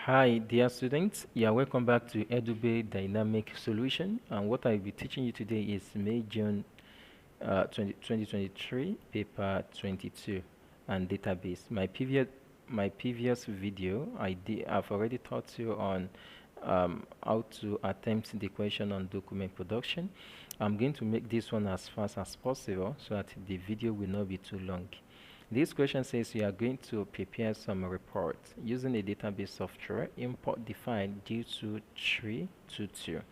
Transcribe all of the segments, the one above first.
Hi, dear students. Yeah, welcome back to Edubbey Dynamic Solution. And what I'll be teaching you today is May-June 2023, paper 22, and database. My previous video, I've already taught you on how to attempt the question on document production. I'm going to make this one as fast as possible so that the video will not be too long. This question says you are going to prepare some report using a database software, import the file D2322.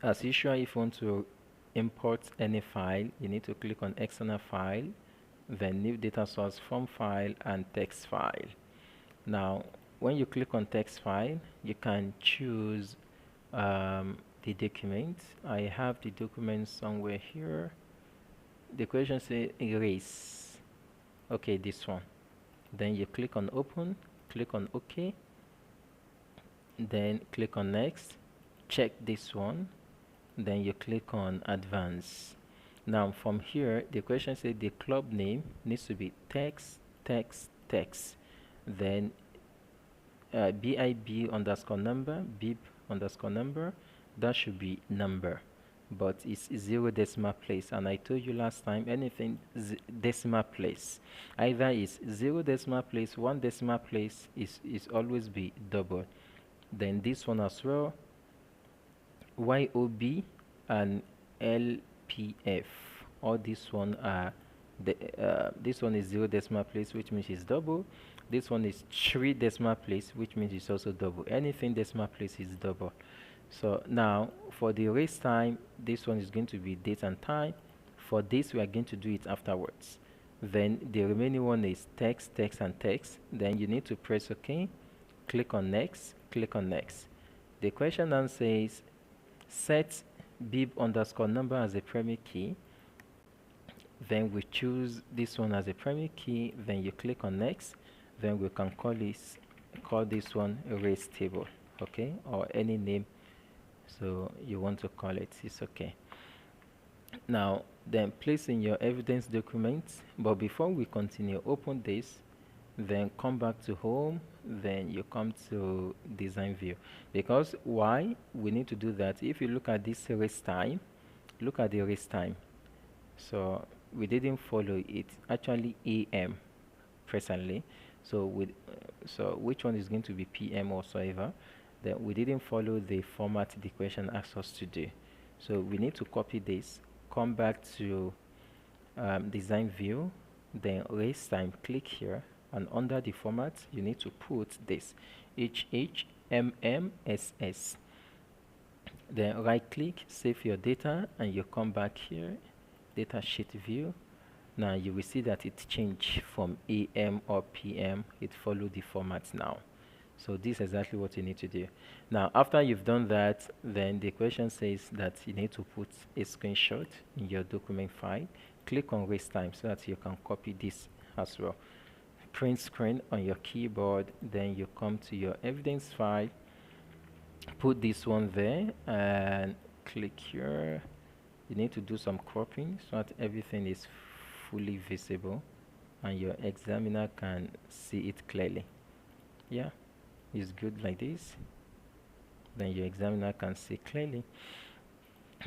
As usual, if you want to import any file, you need to click on external file, then new data source from file and text file. Now, when you click on text file, you can choose the document. I have the document somewhere here. The question says erase. Okay, this one. Then you click on open, click on OK, then click on next, check this one, then you click on advance. Now from here, the question says the club name needs to be text, then BIB underscore number, bib underscore number, that should be number, but it's 0 decimal place, and I told you last time anything decimal place either is 0 decimal place, 1 decimal place is always be double. Then this one as well, YOB and LPF, all this one are this one is 0 decimal place, which means it's double. This one is 3 decimal place, which means it's also double. Anything decimal place is double. So now for the erase time, this one is going to be date and time. For this, we are going to do it afterwards. Then the remaining one is text, and text. Then you need to press OK, click on next, click on next. The question then says set bib underscore number as a primary key. Then we choose this one as a primary key. Then you click on next. Then we can call this one erase table, okay, or any name so you want to call it, it's okay. Now then place in your evidence document, but before we continue, open this, then come back to home, then you come to design view. Because why we need to do that? If you look at this erase time, look at the erase time. So we didn't follow it, actually AM presently. So which one is going to be PM or whatsoever? Then we didn't follow the format the question asked us to do. So we need to copy this, come back to design view, then erase time, click here, and under the format you need to put this HHMMSS. Then right click, save your data, and you come back here, data sheet view. Now you will see that it changed from AM or PM, it followed the format now. So this is exactly what you need to do. Now after you've done that, then the question says that you need to put a screenshot in your document file. Click on erase time so that you can copy this as well. Print screen on your keyboard, then you come to your evidence file, put this one there and click here. You need to do some cropping so that everything is fully visible and your examiner can see it clearly. Yeah, it's good like this. Then your examiner can see clearly.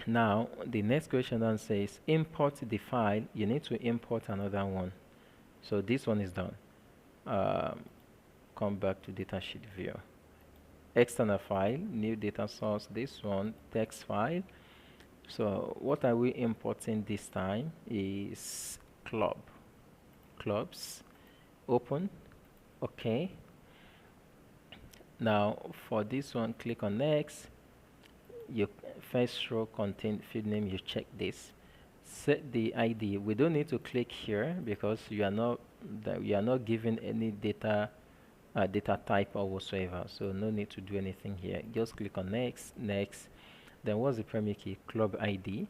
Now the next question then says import the file. You need to import another one. So this one is done. Come back to datasheet view. External file, new data source, this one, text file. So what are we importing this time is clubs. Open, okay. Now for this one, click on next. Your first row contain field name, you check this. Set the ID. We don't need to click here because you are not given any data type or whatsoever, so no need to do anything here. Just click on next. Then what's the primary key? Club ID.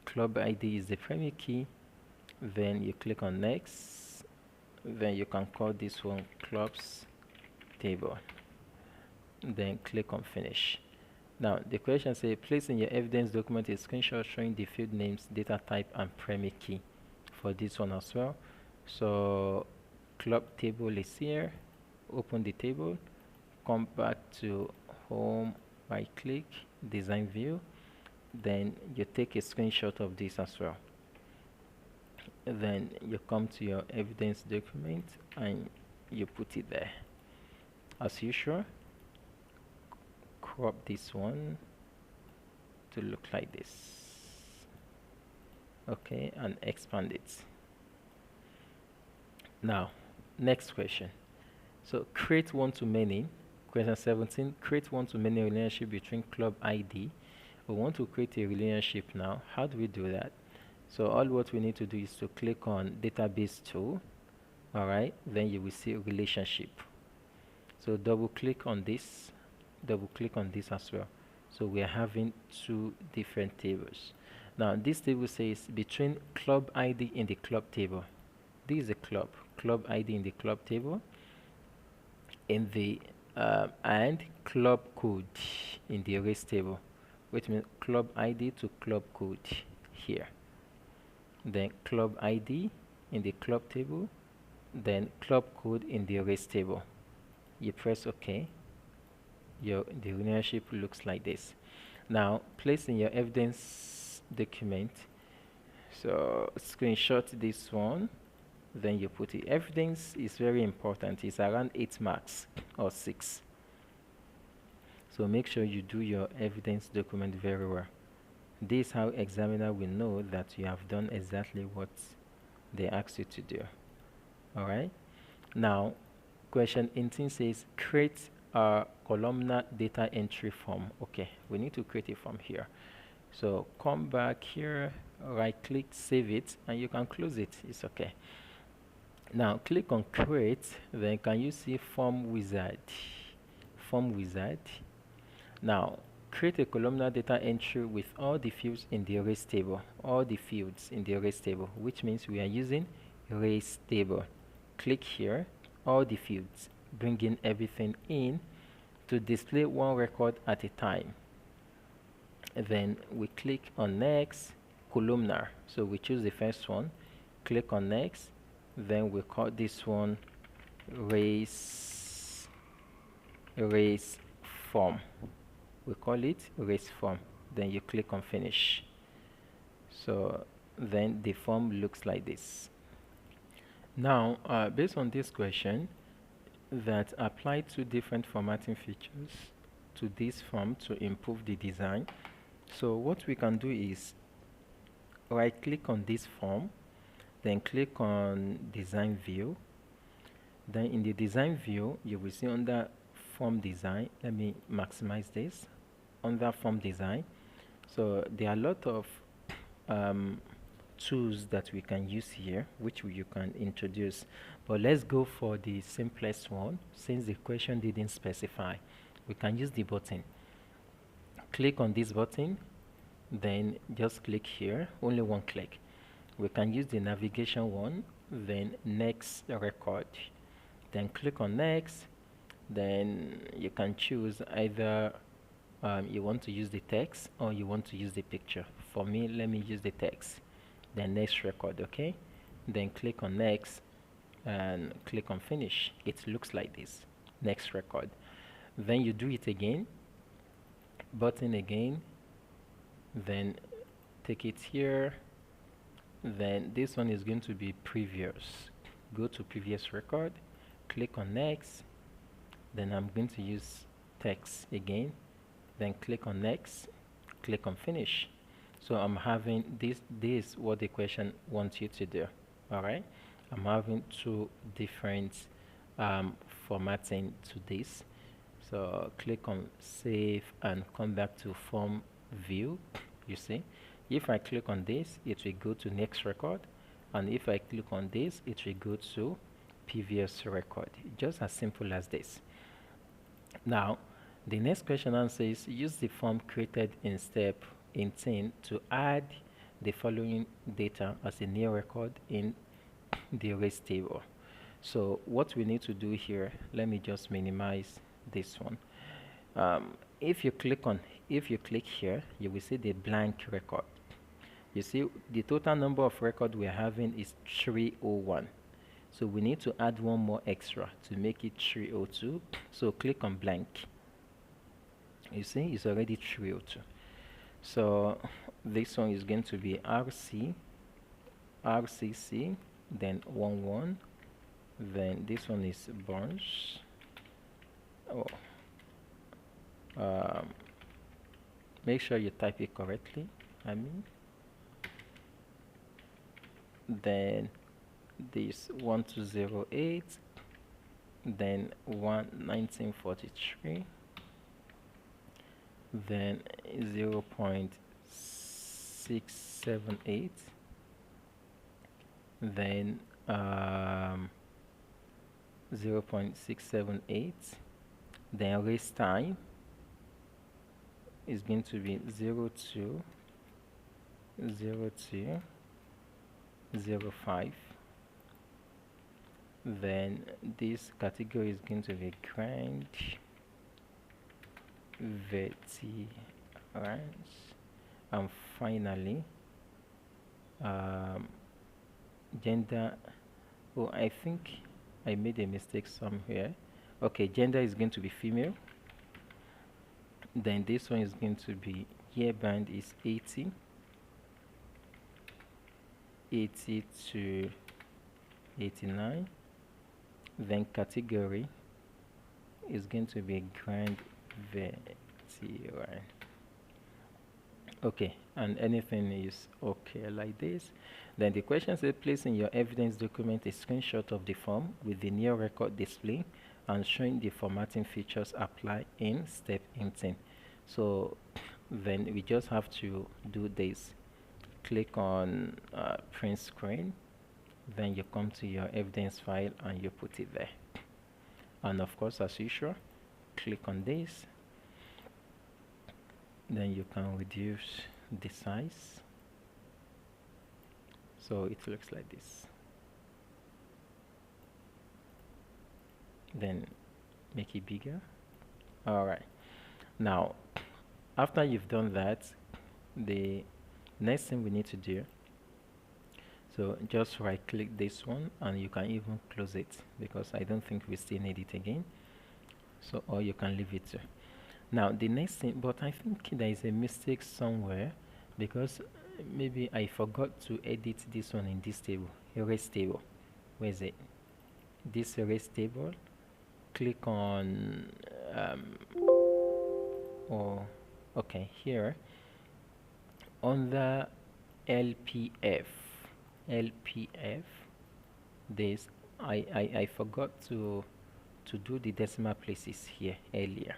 Club ID is the primary key. Then you click on next. Then you can call this one clubs table. Then click on finish. Now the question says place in your evidence document a screenshot showing the field names, data type, and primary key for this one as well. So club table is here. open the table, come back to home, right click, design view, then you take a screenshot of this as well. Then you come to your evidence document and you put it there. As usual, crop this one to look like this. Okay, and expand it. Now, next question. So create one-to-many. Question 17, create one-to-many relationship between club ID. We want to create a relationship now. How do we do that? So all what we need to do is to click on database tool. All right, then you will see relationship. So double click on this as well. So we are having two different tables. Now this table says between club ID in the club table. This is a club ID in the club table, in the and club code in the race table, which means club ID to club code here. Then club ID in the club table, then club code in the race table. You press OK. The relationship looks like this. Now place in your evidence document. So screenshot this one, then you put it. Evidence is very important. It's around 8 marks or 6. So make sure you do your evidence document very well. This is how examiner will know that you have done exactly what they asked you to do. All right. Now, question 18 says create a columnar data entry form. Okay, we need to create a form here. So come back here, right click, save it, and you can close it. It's okay. Now click on create, then can you see form wizard? Form wizard. Now create a columnar data entry with all the fields in the race table. All the fields in the race table, which means we are using race table. Click here, all the fields, bringing everything in to display one record at a time. Then we click on next, columnar. So we choose the first one, click on next, then we call this one race form. We call it race form. Then you click on finish. So then the form looks like this. Now based on this question, that apply two different formatting features to this form to improve the design. So what we can do is right click on this form, then click on design view. Then in the design view, you will see under form design, let me maximize this, under form design. So there are a lot of tools that we can use here, which you can introduce, but let's go for the simplest one. Since the question didn't specify, we can use the button. Click on this button, then just click here, only one click. We can use the navigation one, then next record, then click on next. Then you can choose either you want to use the text or you want to use the picture. For me, let me use the text. Then next record, okay? Then click on next and click on finish. It looks like this, next record. Then you do it again, button again, then take it here. Then this one is going to be previous. Go to previous record, click on next. Then I'm going to use text again, then click on next, click on finish. So I'm having this what the question wants you to do. All right, I'm having two different formatting to this. So click on save and come back to form view. You see, if I click on this, it will go to next record, and if I click on this, it will go to previous record. Just as simple as this. Now, the next question answer is use the form created in step 18 to add the following data as a new record in the race table. So what we need to do here, let me just minimize this one. If you click here, you will see the blank record. You see the total number of record we are having is 301. So we need to add one more extra to make it 302. So click on blank. You see, it's already 302. So this one is going to be RCC, then 11, then this one is bunch. Make sure you type it correctly, then this 1208, then 1943, then 0.678, then 0.678, then raise time is going to be 020205. Then this category is going to be grand veterans, and finally gender. Oh, I think I made a mistake somewhere. Okay, gender is going to be female. Then this one is going to be year band is 80 to 89. Then category is going to be grand veteran. Okay, and anything is okay like this. Then the question says, place in your evidence document a screenshot of the form with the new record display and showing the formatting features apply in step 18. So then we just have to do this. Click on print screen, then you come to your evidence file and you put it there. And of course, as usual, click on this, then you can reduce the size so it looks like this. Then make it bigger. All right, now after you've done that, the next thing we need to do, so just right click this one and you can even close it because I don't think we still need it again. So, or you can leave it. Now the next thing, but I think there is a mistake somewhere because maybe I forgot to edit this one in this table, erase table. Where is it? This erase table. Click on okay, here on the LPF, this I forgot to do the decimal places here earlier,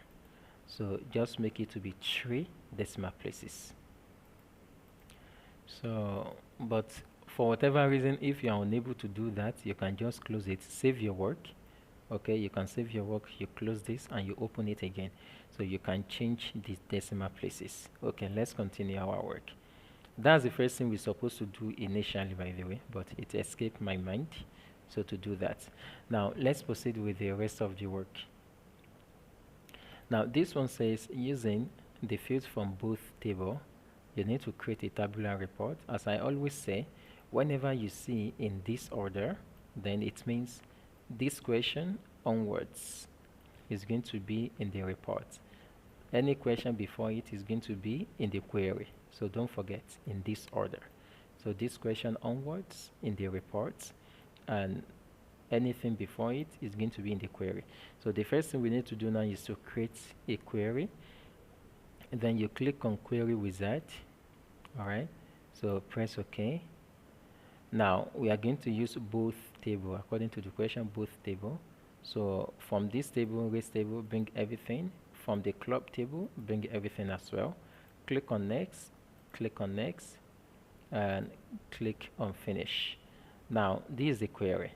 so just make it to be 3 decimal places. So but for whatever reason, if you are unable to do that, you can just close it, save your work. Okay, you can save your work, you close this and you open it again, so you can change the decimal places. Okay, let's continue our work. That's the first thing we're supposed to do initially, by the way, but it escaped my mind. So to do that, now let's proceed with the rest of the work. Now this one says, using the fields from both table, you need to create a tabular report. As I always say, whenever you see in this order, then it means this question onwards is going to be in the report. Any question before it is going to be in the query. So don't forget, in this order. So this question onwards in the report, and anything before it is going to be in the query. So the first thing we need to do now is to create a query. And then you click on query wizard. All right, so press OK. Now we are going to use both table according to the question, both table. So from this table, race table, bring everything. From the club table, bring everything as well. Click on next, and click on finish. Now this is the query.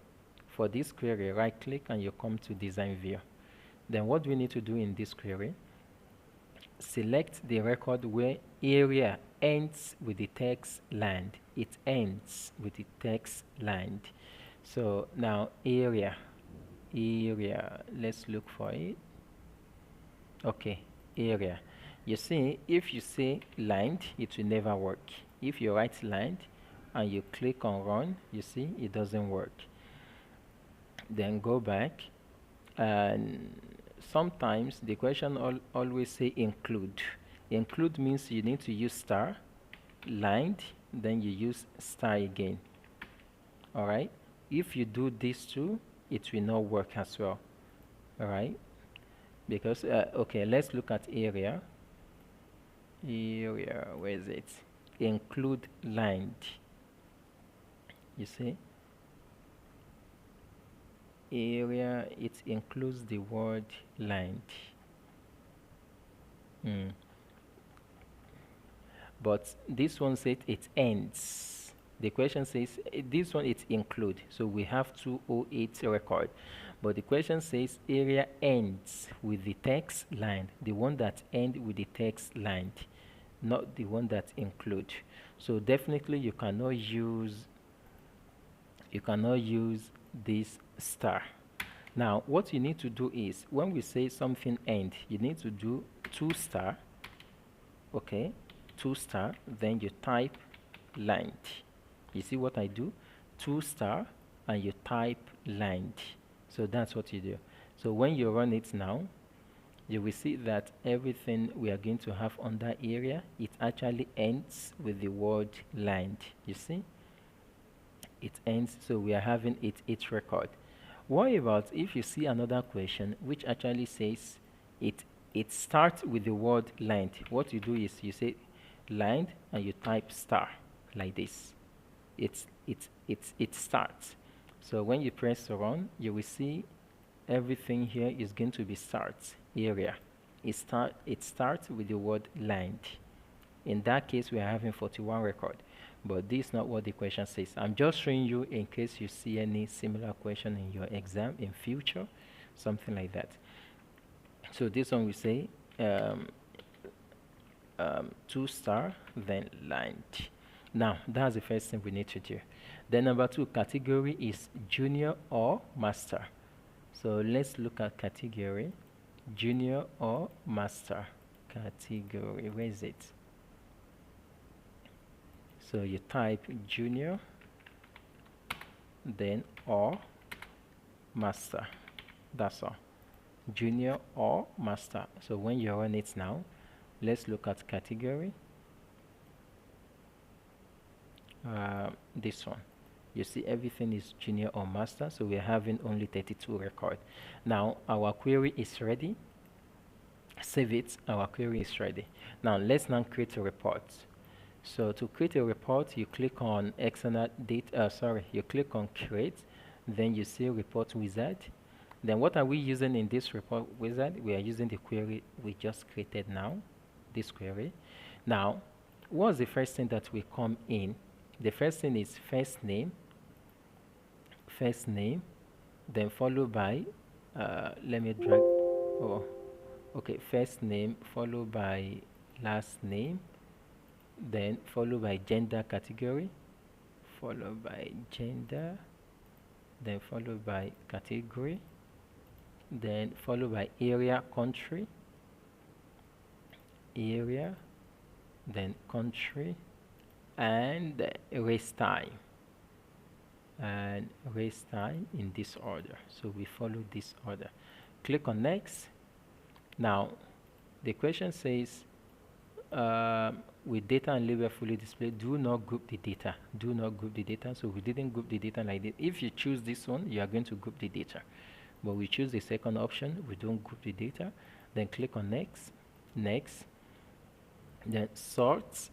For this query, right click and you come to design view. Then what we need to do in this query, select the record where area ends with the text land. It ends with the text land. So now area, let's look for it. Okay, area. You see, if you say land, it will never work. If you write land and you click on run, you see it doesn't work. then go back, and sometimes the question always say include. Include means you need to use star, lined, then you use star again. All right, if you do these two, it will not work as well. All right, because okay, let's look at area. Area, where is it? Include lined. You see, area, it includes the word lined. But this one says it ends. The question says this one it include. So we have 208 record. But the question says area ends with the text line. The one that ends with the text line, not the one that include. So definitely you cannot use this star. Now what you need to do is when we say something end, you need to do 2 star. Okay, 2 star, then you type lined. You see what I do? 2 star and you type lined. So that's what you do. So when you run it now, you will see that everything we are going to have on that area, it actually ends with the word lined. You see? It ends, so we are having each record. What about if you see another question which actually says it starts with the word lined? What you do is you say lined and you type star like this. It starts. So when you press run, you will see everything here is going to be starts area. It starts with the word lined. In that case, we are having 41 record. But this is not what the question says. I'm just showing you in case you see any similar question in your exam in future, something like that. So this one we say 2 star, then lined. Now, that's the first thing we need to do. Then number 2, category is junior or master. So let's look at category, junior or master. Category, where is it? So you type junior, then or master. That's all. Junior or master. So when you run it now, let's look at category. This one. You see everything is junior or master, so we're having only 32 record. Now our query is ready. Save it, our query is ready. Now let's now create a report. So to create a report, you click on external data, you click on create, then you see report wizard. Then what are we using in this report wizard? We are using the query we just created now, this query. Now, what's the first thing that will come in? The first thing is first name, then followed by, let me drag, first name followed by last name, then followed by gender category, followed by gender, then followed by category, then followed by area, country, area, then country, and race time, and race time in this order. So we follow this order. Click on next. Now the question says with data and label fully displayed, do not group the data. Do not group the data. So we didn't group the data like this. If you choose this one, you are going to group the data. But we choose the second option. We don't group the data. Then click on next. Next. Then sort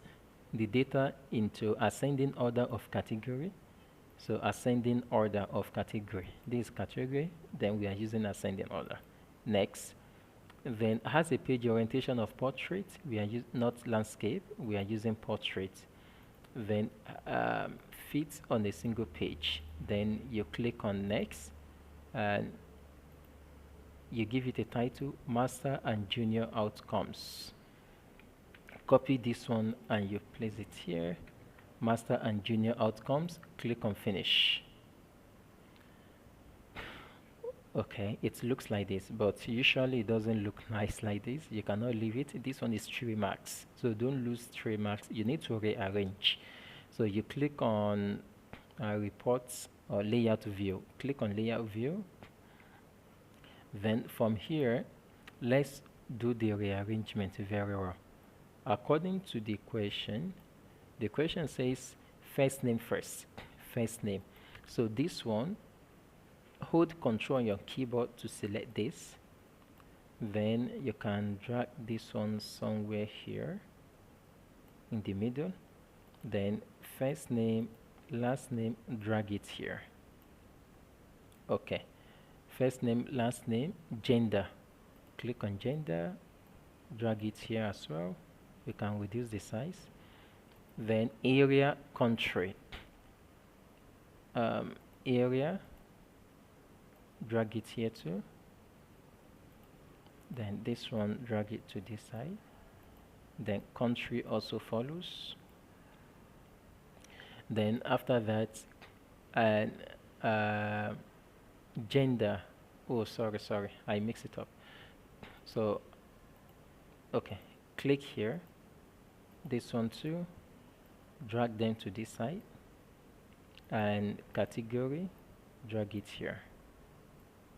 the data into ascending order of category. So ascending order of category. This is category. Then we are using ascending order. Next. Then has a page orientation of portrait. We are not landscape. We are using portrait. Then fits on a single page. Then you click on next, and you give it a title: Master and Junior Outcomes. Copy this one and you place it here. Master and Junior Outcomes. Click on finish. Okay, it looks like this, but usually it doesn't look nice like this. You cannot leave it. This one is 3 marks, so don't lose 3 marks. You need to rearrange. So you click on reports or layout view. Click on layout view. Then from here, let's do the rearrangement very well. According to the question says first name first. First name. So this one, hold Control on your keyboard to select this. Then you can drag this one somewhere here in the middle. Then first name, last name, drag it here. Okay. First name, last name, gender. Click on gender, drag it here as well. You can reduce the size. Then area, country. Area, drag it here too. Then this one, drag it to this side. Then country also follows. Then after that, and gender. Oh, sorry, I mix it up. So, okay, click here. This one too. Drag them to this side. And category, drag it here.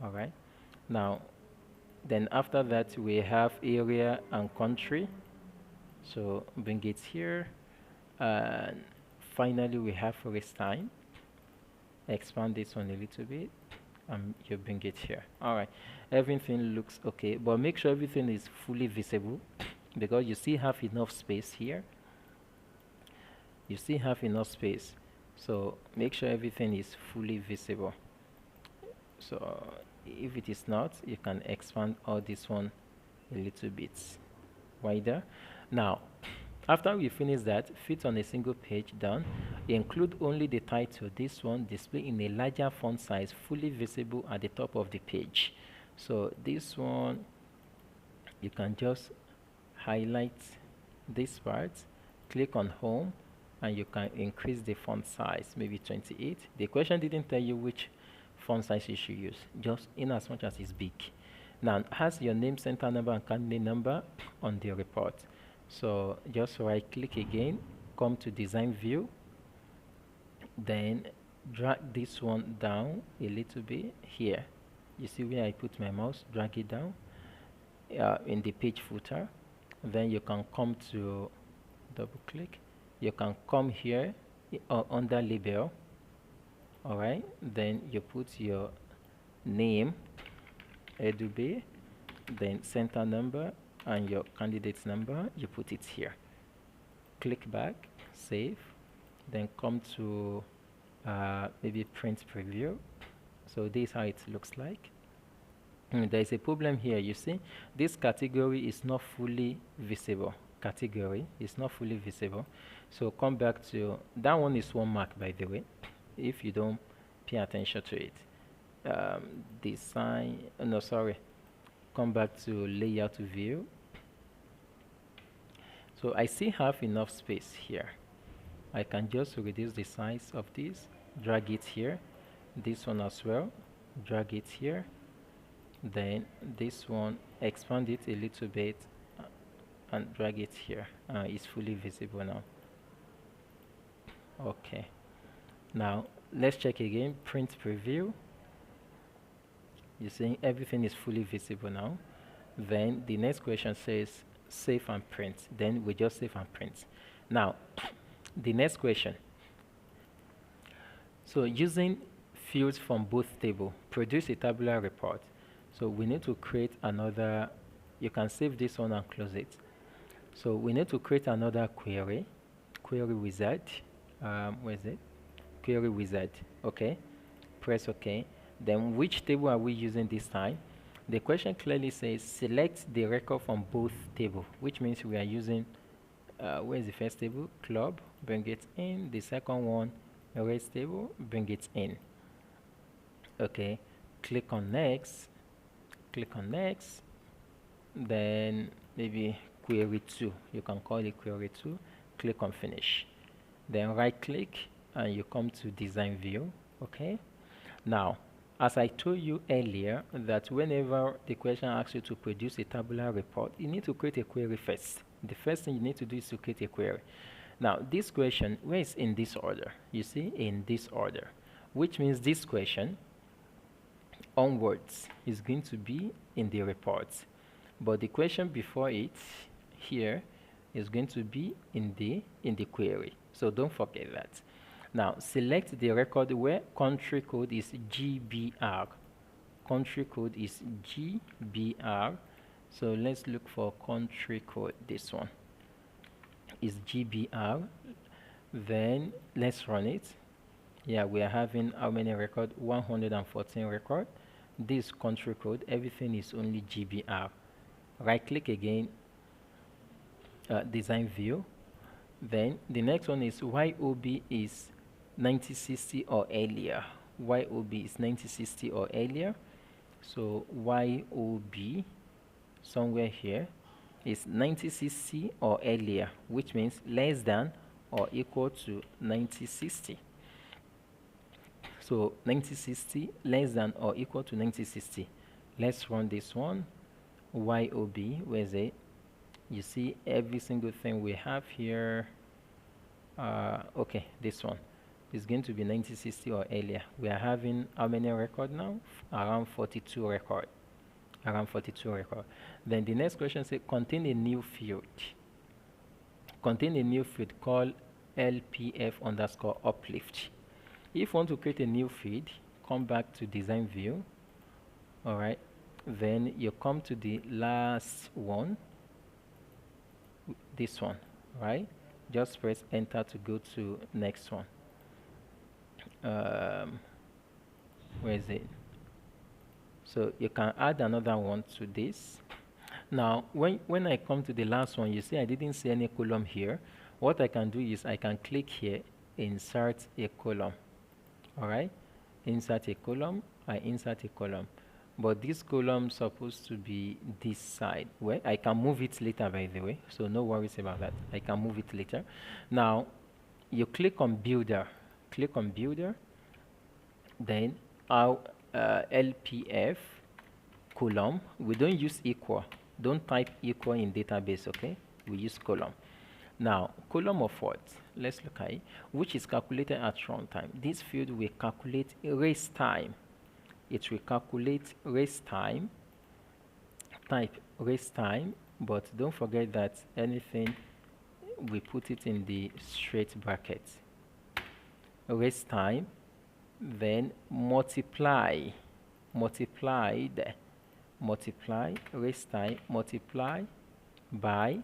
All right. Now, then after that, we have area and country. So bring it here. And finally, we have race time. Expand this one a little bit. And you bring it here. All right. Everything looks okay. But make sure everything is fully visible. Because you still have enough space here. You still have enough space. So make sure everything is fully visible. So if it is not, you can expand all this one a little bit wider. Now, after we finish that, fit on a single page done. Include only the title. This one display in a larger font size, fully visible at the top of the page. So this one, you can just highlight this part, click on home, and you can increase the font size, maybe 28. The question didn't tell you which font size you should use, just in as much as it's big. Now, it has your name, center number, and candidate number on the report. So just right click again, come to design view, then drag this one down a little bit here. You see where I put my mouse, drag it down in the page footer. Then you can come to double click. You can come here under label. All right. Then you put your name, Edubbey, then center number and your candidate's number. You put it here. Click back, save. Then come to maybe print preview. So this is how it looks like. There is a problem here. You see, this category is not fully visible. Category is not fully visible. So come back to that one. Is one mark, by the way, if you don't pay attention to it. Design, no, sorry. Come back to layout view. So I still have enough space here. I can just reduce the size of this, drag it here. This one as well, drag it here. Then this one, expand it a little bit and drag it here. It's fully visible now. Okay. Now let's check again. Print preview. You see everything is fully visible now. Then the next question says save and print. Then we just save and print. Now the next question. So using fields from both tables, produce a tabular report. So we need to create another. You can save this one and close it. So we need to create another query wizard. Where is it? Query wizard. Okay. Press OK. Then which table are we using this time? The question clearly says select the record from both tables, which means we are using where is the first table? Club. Bring it in. The second one, race table. Bring it in. Okay. Click on next. Click on next. Then maybe query 2. You can call it query 2. Click on finish. Then right click and you come to design view. Okay. Now, as I told you earlier, that whenever the question asks you to produce a tabular report, you need to create a query first. The first thing you need to do is to create a query. Now, this question, where is in this order? You see, in this order. which means this question onwards is going to be in the report, but the question before it here is going to be in the query. So don't forget that. Now select the record where country code is GBR. Country code is GBR. So let's look for country code. This one is GBR. Then let's run it. Yeah, we are having how many record? 114 record. This country code, everything is only GBR. Right click again, design view. Then the next one is YOB is 9060 or earlier. YOB is 9060 or earlier. So YOB somewhere here is 9060 or earlier, which means less than or equal to 9060. So 9060 less than or equal to 9060. Let's run this one. YOB, where is it? You see every single thing we have here. Okay, this one is going to be 9060 or earlier. We are having how many record now? Around 42 record. Around 42 record. Then the next question says contain a new field. Contain a new field called LPF underscore uplift. If you want to create a new field, come back to design view. All right. Then you come to the last one. This one, right? Just press enter to go to next one. Where is it? So you can add another one to this. Now, when I come to the last one, you see I didn't see any column here. What I can do is I can click here, insert a column. All right? Insert a column, I insert a column. But this column is supposed to be this side. Well, I can move it later, by the way, so no worries about that. I can move it later. Now, you click on builder. Click on builder. Then our LPF column. We don't use equal. Don't type equal in database, okay? We use column. Now, column of what? Let's look at it. Which is calculated at runtime. This field will calculate race time. It will calculate race time. Type race time, but don't forget that anything, we put it in the straight bracket. Race time, then multiply race time, multiply by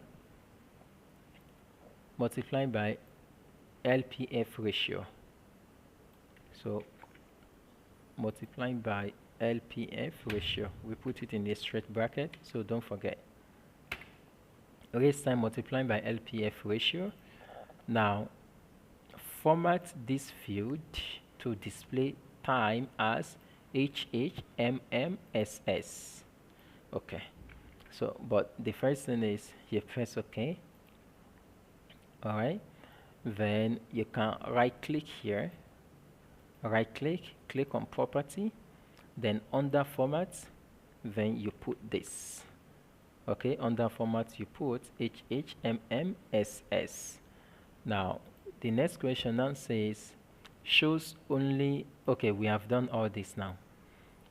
LPF ratio. So multiplying by LPF ratio, we put it in the straight bracket, so don't forget. Race time multiplying by LPF ratio. Now format this field to display time as HHMMSS. Okay, so but the first thing is you press OK. All right, then you can right click here, click on property, then under format, then you put this. Okay, under format you put HHMMSS. Now the next question now says shows only. Okay, we have done all this now,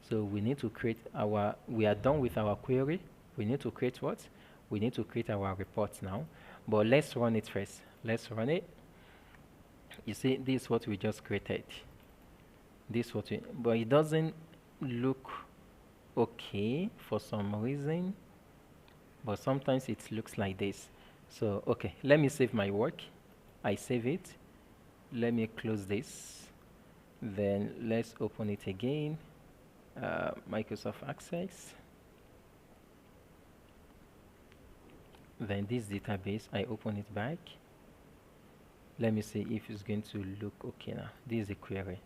so we need to create our, we are done with our query. We need to create what? We need to create our report now, but let's run it first. Let's run it. You see, this is what we just created. This what we, but it doesn't look okay for some reason, but sometimes it looks like this. So okay, let me save my work. I save it. Let me close this, then let's open it again. Microsoft Access, then this database, I open it back. Let me see if it's going to look okay now. This is a query.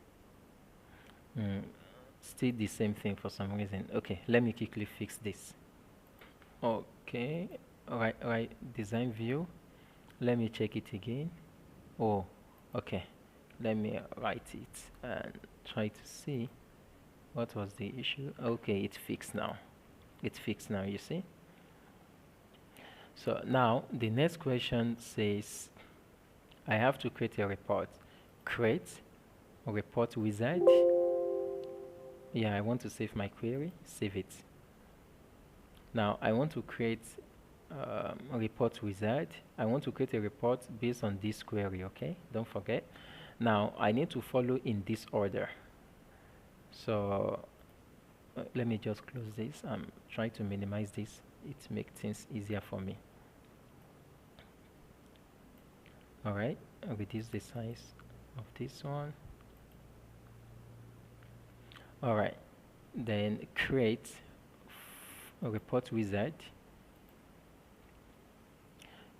Still the same thing for some reason. Okay, let me quickly fix this. Okay, all right, design view. Let me check it again. Oh, okay, let me write it and try to see what was the issue. Okay, it's fixed now. It's fixed now, you see. So now the next question says I have to create a report. Create report wizard. Yeah, I want to save my query. Save it. Now I want to create a report wizard. I want to create a report based on this query. Okay, don't forget. Now I need to follow in this order. So let me just close this. I'm trying to minimize this. It makes things easier for me. All right, I'll reduce the size of this one. All right, then create a report wizard.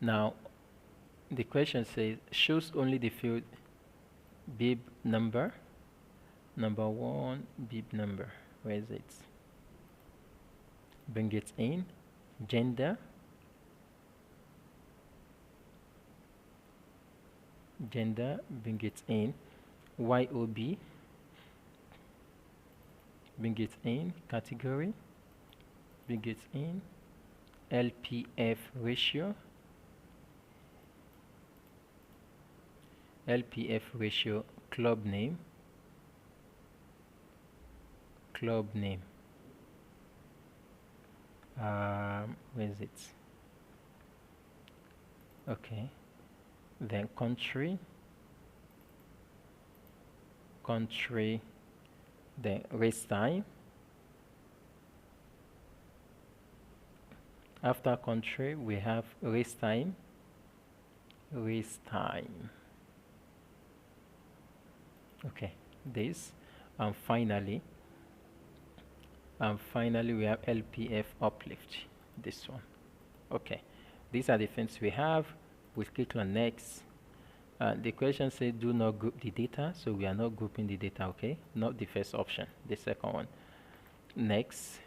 Now the question says shows only the field bib number, number one bib number. Where is it? Bring it in. Gender, bring it in. YOB, bring it in. Category, bring it in. LPF ratio, club name, where is it? Okay, then country, then race time. After country we have race time. Okay, this, and finally we have LPF uplift, this one. Okay, these are the things we have. We click on next. The question says do not group the data, so we are not grouping the data. Okay, not the first option, the second one. Next,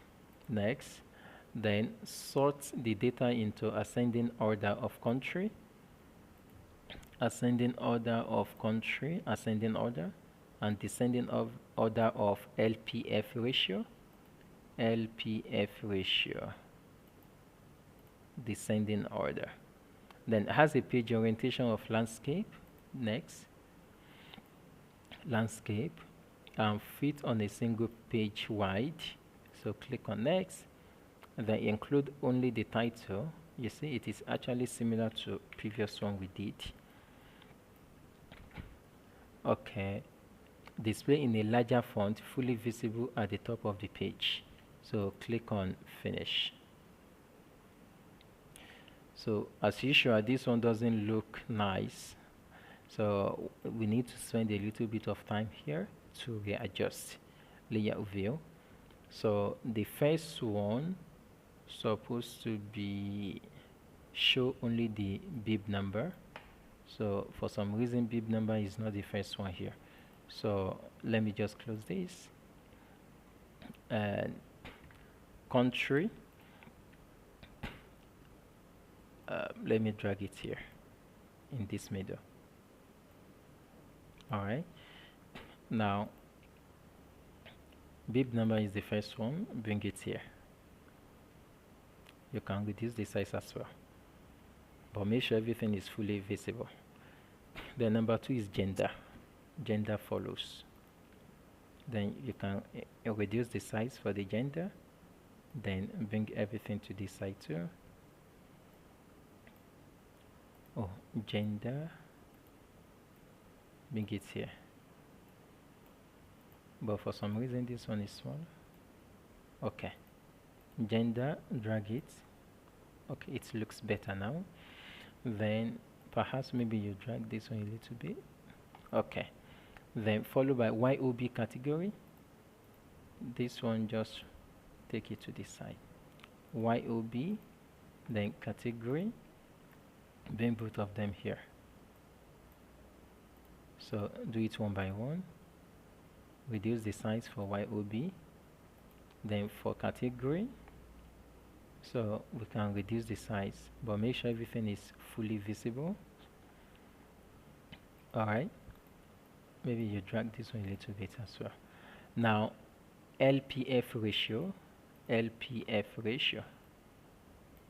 then sort the data into ascending order of country, ascending order, and descending order of LPF ratio, descending order. Then has a page orientation of landscape. Next, landscape, and fit on a single page wide. So click on next. Then include only the title. You see, it is actually similar to previous one we did. Okay, display in a larger font, fully visible at the top of the page. So click on finish. So as usual, this one doesn't look nice, so we need to spend a little bit of time here to readjust. Layout view. So the first one supposed to be show only the bib number. So for some reason bib number is not the first one here. So let me just close this. And country, let me drag it here in this middle. All right, now bib number is the first one, bring it here. You can reduce the size as well, but make sure everything is fully visible. Then number 2 is gender follows. Then you can reduce the size for the gender, then bring everything to this side too. Oh, gender, bring it here, but for some reason this one is small. Okay, gender, drag it. Okay, it looks better now. Then perhaps maybe you drag this one a little bit. Okay, then followed by YOB category. This one just take it to this side. YOB, then category, bring both of them here. So do it one by one. Reduce the size for YOB, then for category, so we can reduce the size, but make sure everything is fully visible. All right, maybe you drag this one a little bit as well. Now LPF ratio,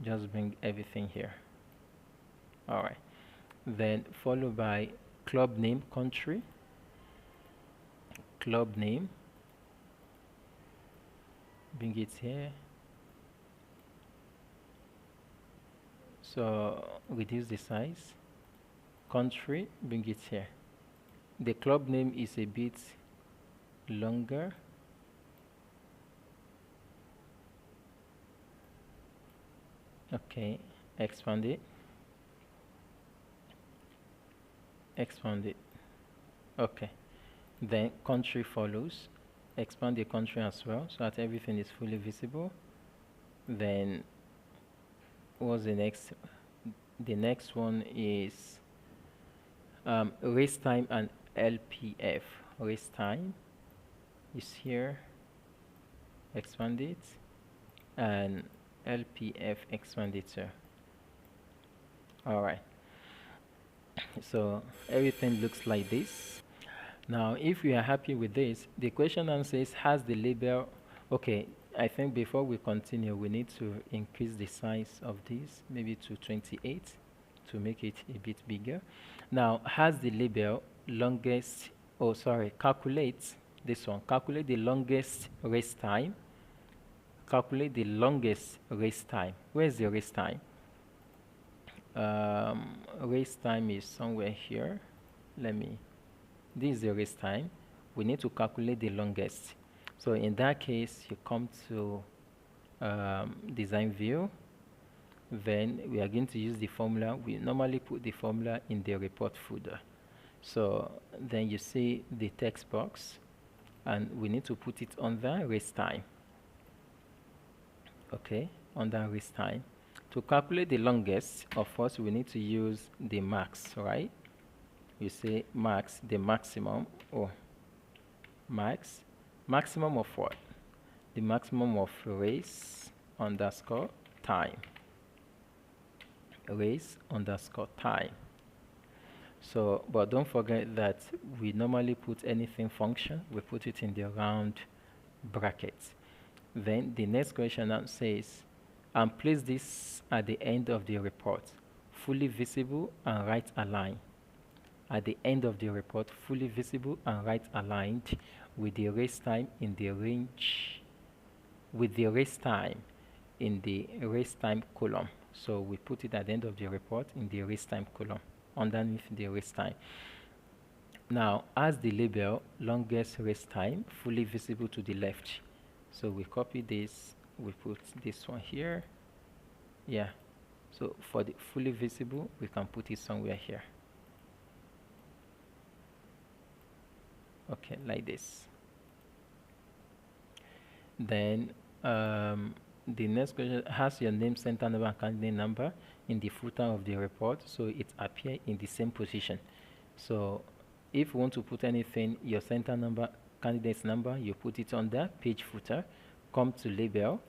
just bring everything here. All right, then followed by club name country, club name, bring it here. So reduce the size. Country, bring it here. The club name is a bit longer. Okay, expand it. Expand it. Okay, then country follows. Expand the country as well so that everything is fully visible. Then what's the next? The next one is race time and LPF. Race time is here. Expand it. And LPF, expand it too. All right. So everything looks like this. Now, if we are happy with this, the question answer is, has the label, okay, I think before we continue, we need to increase the size of this, maybe to 28 to make it a bit bigger. Now, has the label longest, oh, sorry, calculate this one, calculate the longest race time. Calculate the longest race time. Where's the race time? Race time is somewhere here. This is the race time. We need to calculate the longest. So in that case, you come to design view. Then we are going to use the formula. We normally put the formula in the report folder. So then you see the text box, and we need to put it on the race time. Okay, on that race time. To calculate the longest, of course, we need to use the max, right? You say max, the maximum, or maximum of what? The maximum of race underscore time. Race underscore time. So, but don't forget that we normally put anything function, we put it in the round brackets. Then the next question now says, and place this at the end of the report, fully visible and right aligned. At the end of the report, fully visible and right aligned with the race time in the range, with the race time in the race time column. So we put it at the end of the report in the race time column, underneath the race time. Now, as the label, longest race time, fully visible to the left. So we copy this, we put this one here. Yeah. So for the fully visible, we can put it somewhere here. Okay, like this. Then the next question, has your name, center number, and candidate number in the footer of the report, so it appears in the same position. So if you want to put anything, your center number, candidate's number, you put it on the page footer, come to label,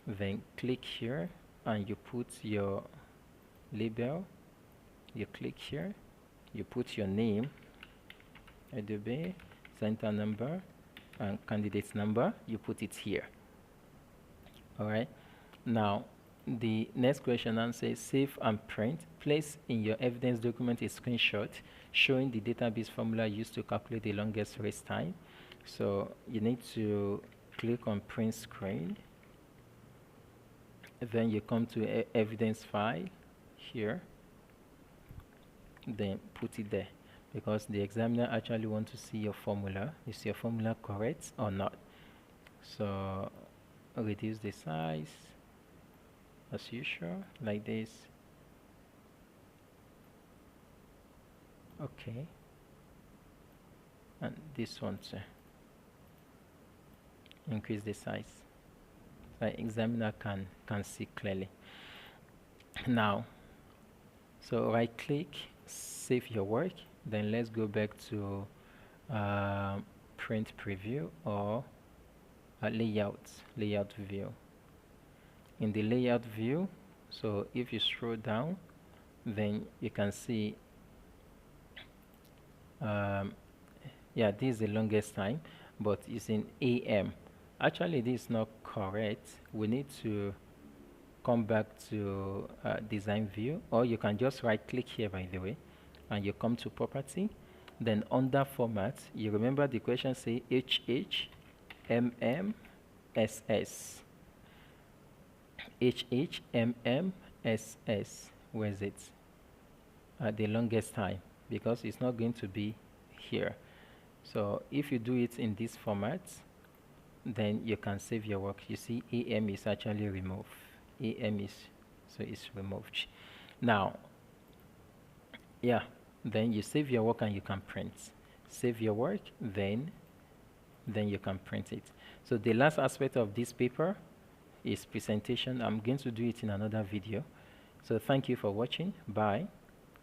then click here, and you put your label, you click here, you put your name, Edubbey, center number, and candidate's number, you put it here. All right. Now, the next question answers, save and print. Place in your evidence document a screenshot showing the database formula used to calculate the longest race time. So you need to click on print screen. Then you come to evidence file here. Then put it there, because the examiner actually wants to see your formula. Is your formula correct or not? So reduce the size as usual, like this. Okay. And this one too. Increase the size so the examiner can see clearly. Now, so right click, save your work. Then let's go back to print preview or layout view. In the layout view, so if you scroll down, then you can see yeah, this is the longest time, but it's in AM. Actually, this is not correct. We need to come back to design view, or you can just right click here, by the way, and you come to property. Then under format, you remember the question say HH, MM, SS. HH, MM, SS. Where is it? At the longest time, because it's not going to be here. So if you do it in this format, then you can save your work. You see AM is actually removed. AM is, so it's removed. Now, yeah, then you save your work and you can print. Save your work, then you can print it. So the last aspect of this paper is presentation. I'm going to do it in another video. So thank you for watching. Bye.